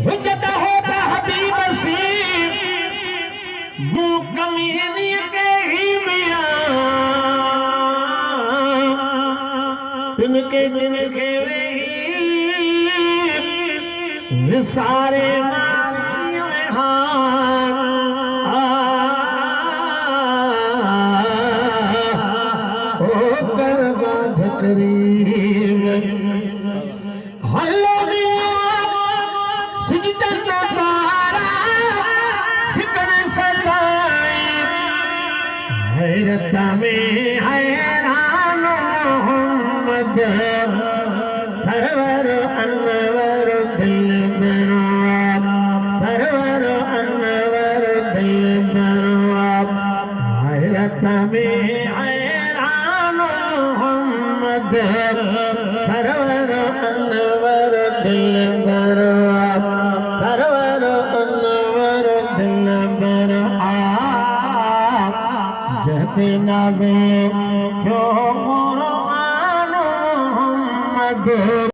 हुज्जत होता हबीब सी मुकमीनी के ही मियां तिनके वे सारे हल्लो सिजदन द्वारा सिकन सदाई हैरत में हैरान मोहम्मद सरवर अनवर दिल बरवाब सरवर अनवर दिल बरवाब हैरत में हैरान मोहम्मद सरवर अनवर दिल बरवाब सरवर अनवर दिल बरवाब जहते नाज़े जो कुरान मोहम्मद